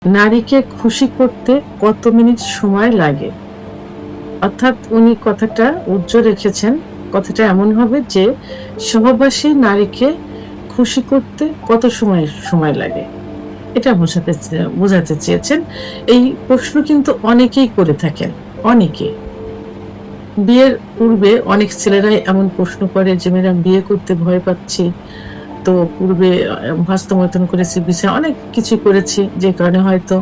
নারীকে খুশি করতে কত মিনিট সময় লাগে? অর্থাৎ উনি কথাটা উজ্জ্বল রেখেছেন। কথাটা এমন হবে যে সহবাসী নারীকে খুশি করতে কত সময় লাগে? এটা বোঝাতে চেয়েছেন। এই প্রশ্ন কিন্তু অনেকেই করে থাকেন। অনেকে। বিয়ের পূর্বে অনেক ছেলেরাই এমন প্রশ্ন করে যে, "ম্যাডাম বিয়ে করতে ভয় পাচ্ছি। তো পূর্বে হস্তমৈথুন করেছি, বিছানা অনেক কিছু করেছি। যে কারণে হয়তো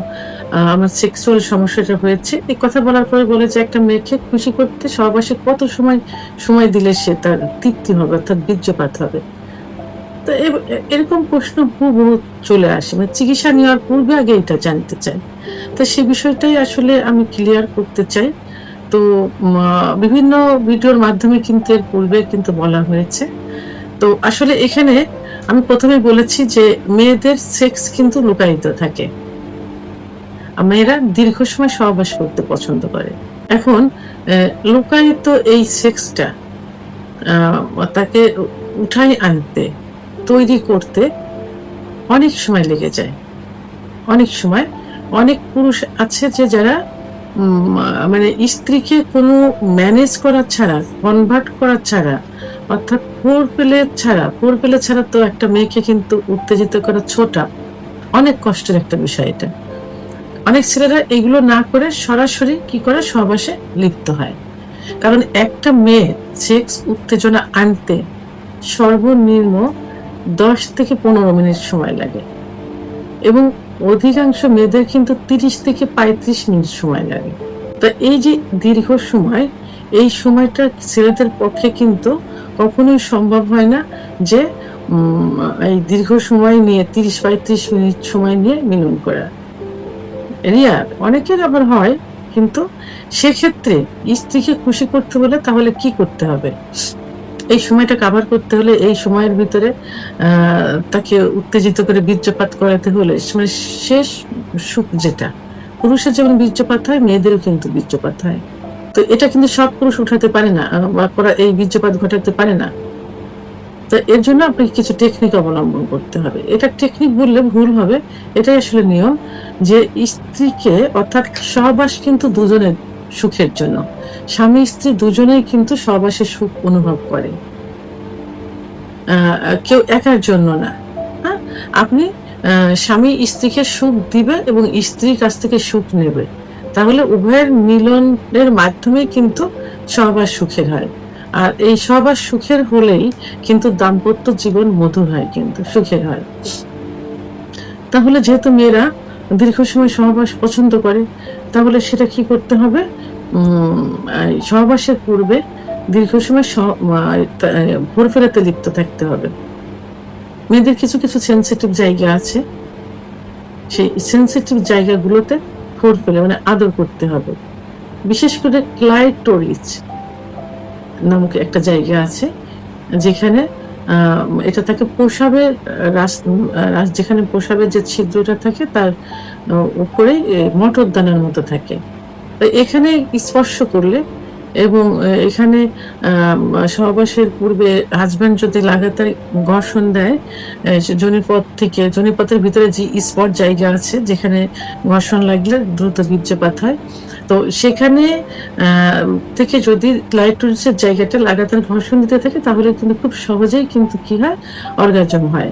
আমার সেক্সুয়াল সমস্যাটা হয়েছে।" এই কথা বলার পরে বলে যে, "একটা মেয়েকে খুশি করতে সহবাসে কত সময় দিলে সে তার তৃপ্তি হবে অর্থাৎ বীর্যপাত হবে?" তো এরকম প্রশ্ন হুবহু চলে আসে। মানে চিকিৎসা নেওয়ার পূর্বে আগে এটা জানতে চাই। তো সে বিষয়টাই আসলে আমি ক্লিয়ার করতে চাই। তো বিভিন্ন ভিডিওর মাধ্যমে কিন্তু এর পূর্বে কিন্তু বলা হয়েছে। তো আসলে এখানে আমি ১ম এ বলেছি যে মেয়েদের সেক্স কিন্তু লুকায়িত থাকে। মেয়েরা দীর্ঘ সময় সহবাস করতে পছন্দ করে। এখন লুকায়িত এই সেক্সটা তাকে উঠায় আনতে, তৈরি করতে অনেক সময় লেগে যায়। অনেক সময় অনেক পুরুষ আছে যে যারা মানে স্ত্রীকে কোনো ম্যানেজ করা ছাড়া, কনভার্ট করা ছাড়া অর্থাৎ ফোর পেলে ছাড়া তো একটা মেয়েকে কিন্তু উত্তেজিত করা ছোটা অনেক কষ্টের একটা বিষয় এটা। অনেক ছেলেরা এগুলো না করে সরাসরি কি করে সহবাসে লিপ্ত হয়। কারণ একটা মেয়ে সেক্স উত্তেজনা আনতে সর্বনিম্ন ১০ থেকে ১৫ মিনিট সময় লাগে এবং অধিকাংশ মেয়েদের কিন্তু ৩০ থেকে ৩৫ মিনিট সময় লাগে। তো এই যে দীর্ঘ সময়, এই সময়টা ছেলেদের পক্ষে কিন্তু কখনোই সম্ভব হয় না যে এই দীর্ঘ সময় নিয়ে ৩০-৩৫ মিনিট সময় নিয়ে মিলন করা। রেয়ার। অনেকের আবার হয়, কিন্তু সেক্ষেত্রে স্ত্রীকে খুশি করতে হলে তাহলে কি করতে হবে? এই সময়টা কাভার করতে হলে এই সময়ের ভিতরে তাকে উত্তেজিত করে বীর্যপাত করাতে হলে মানে শেষ সুখ যেটা, পুরুষের যেমন বীর্যপাত হয় মেয়েদেরও কিন্তু বীর্যপাত হয়। তো এটা কিন্তু সব পুরুষ উঠাতে পারে না বা এই বীর্যপাত ঘটাতে পারে না। তো এর জন্য আপনাকে কিছু টেকনিক অবলম্বন করতে হবে। এটা টেকনিক বললে ভুল হবে। এটাই আসলে নিয়ম যে স্ত্রীকে অর্থাৎ সহবাস কিন্তু দুজনের সুখের জন্য। স্বামী-স্ত্রী দুজনেই কিন্তু সহবাসের সুখ অনুভব করে। কেউ একার জন্য না। হ্যাঁ? আপনি স্বামী স্ত্রীকে সুখ দিবে এবং স্ত্রীর কাছ থেকে সুখ নেবে। তাহলে উভয়ের মিলনের মাধ্যমেই কিন্তু সহবাস সুখের হয়। আর এই সহবাস সুখের হলেই কিন্তু দাম্পত্য জীবন মধুর হয় কিন্তু সুখের হয়। তাহলে যেহেতু মেয়েরা দীর্ঘ সময় সহবাস পছন্দ করে, তাহলে সেটা কি করতে হবে? সহবাসের পূর্বে দীর্ঘ সময় ভোরফেরাতে লিপ্ত থাকতে হবে। মেয়েদের কিছু সেনসিটিভ জায়গা আছে। সেই সেনসিটিভ জায়গাগুলোতে ফোরফেরে মানে আদর করতে হবে। বিশেষ করে ক্লাইটোরিস নামক একটা জায়গা আছে যেখানে এটা থাকে প্রসাবের যেখানে প্রসাবের যে ছিদ্রটা থাকে তার উপরেই মটরদানার মতো থাকে। তো এখানে স্পর্শ করলে এবং এখানে সহবাসের পূর্বে হাসব্যান্ড যদি লাগাতার ঘর্ষণ দেয় যোনিপথের ভিতরে যে স্পট জায়গা আছে যেখানে ঘর্ষণ লাগলে দ্রুত বীর্যপাত হয়। তো সেখানে থেকে যদি ক্লাইটোরিসের জায়গাটা লাগাতার ঘর্ষণ দিতে থাকে তাহলে কিন্তু খুব সহজেই কিন্তু কি হয়? অর্গাজম হয়।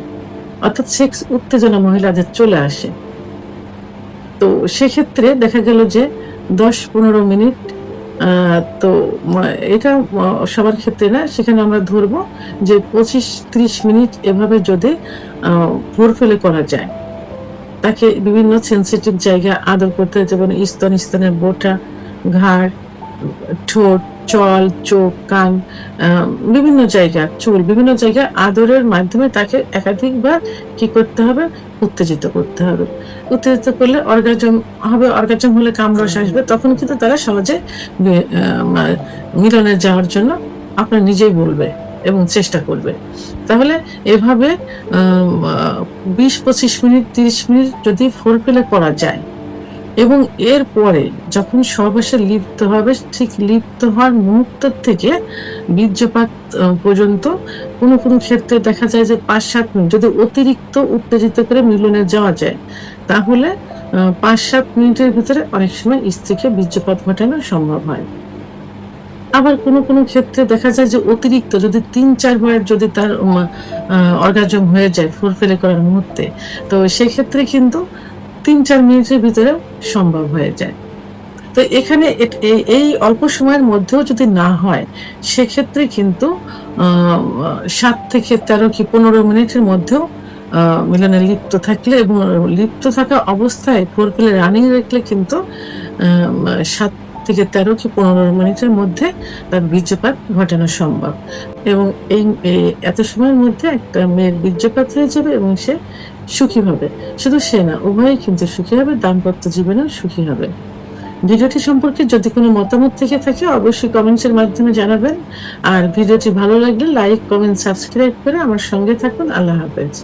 অর্থাৎ সেক্স উত্তেজনা মহিলাদের চলে আসে। তো সেক্ষেত্রে দেখা গেল যে ১০-১৫ মিনিট তো এটা সবার ক্ষেত্রে না, সেখানে আমরা ধরবো যে ২৫-৩০ মিনিট এভাবে যদি ভোরফেলে করা যায়। তাকে বিভিন্ন সেনসিটিভ জায়গা আদর করতে হয়, যেমন স্তনের বোঁটা, ঘাড়, ঠোঁট, চল, চোখ, কান, বিভিন্ন জায়গা, চুল, বিভিন্ন জায়গায় আদরের মাধ্যমে তাকে একাধিকবার কি করতে হবে? উত্তেজিত করতে হবে। উত্তেজিত করলে অর্গাজম হবে। অর্গাজম হলে কামরস আসবে। তখন কিন্তু তারা সহজে মিলনে যাওয়ার জন্য আপনার নিজেই বলবে এবং চেষ্টা করবে। তাহলে এভাবে ২০-২৫ মিনিট ৩০ মিনিট যদি ফোরপ্লে করা যায় এবং এরপরে যখন সহবাসে লিপ্ত হবে, ঠিক লিপ্ত হওয়ার মুহূর্ত থেকে বীর্যপাত পর্যন্ত কোনো ক্ষেত্রে দেখা যায় যে ৫-৭ মিনিট যদি অতিরিক্ত উত্তেজিত করে মিলনে যাওয়া যায়, তাহলে 5-7 মিনিটের ভিতরে অনেক সময় স্ত্রীকে বীর্যপাত ঘটানো সম্ভব হয়। আবার কোনো কোনো ক্ষেত্রে দেখা যায় যে অতিরিক্ত যদি ৩-৪ বার যদি তার অর্গাজম হয়ে যায় ফুলফিল করার মুহূর্তে, তো সেক্ষেত্রে কিন্তু ৩-৪ মিনিটের ভিতরেও সম্ভব হয়ে যায়। তো এখানে এই অল্প সময়ের মধ্যেও যদি না হয়, সেক্ষেত্রে কিন্তু ৭ থেকে ১৩ কি ১৫ মিনিটের মধ্যেও মিলনে লিপ্ত থাকলে এবং লিপ্ত থাকা অবস্থায় ফোরপ্লে রানিং রাখলে কিন্তু ৭ থেকে ১৩ কি ১৫ মিনিটের মধ্যে তার বীর্যপাত ঘটানো সম্ভব। এবং এই এত সময়ের মধ্যে একটা মেয়ের বীর্যপাত হয়ে যাবে এবং সে সুখী হবে। শুধু সে না, উভয়ই কিন্তু সুখী হবে, দাম্পত্য জীবনেও সুখী হবে। ভিডিওটি সম্পর্কে যদি কোনো মতামত থেকে থাকে অবশ্যই কমেন্টসের মাধ্যমে জানাবেন। আর ভিডিওটি ভালো লাগলে লাইক, কমেন্ট, সাবস্ক্রাইব করে আমার সঙ্গে থাকুন। আল্লাহ হাফেজ।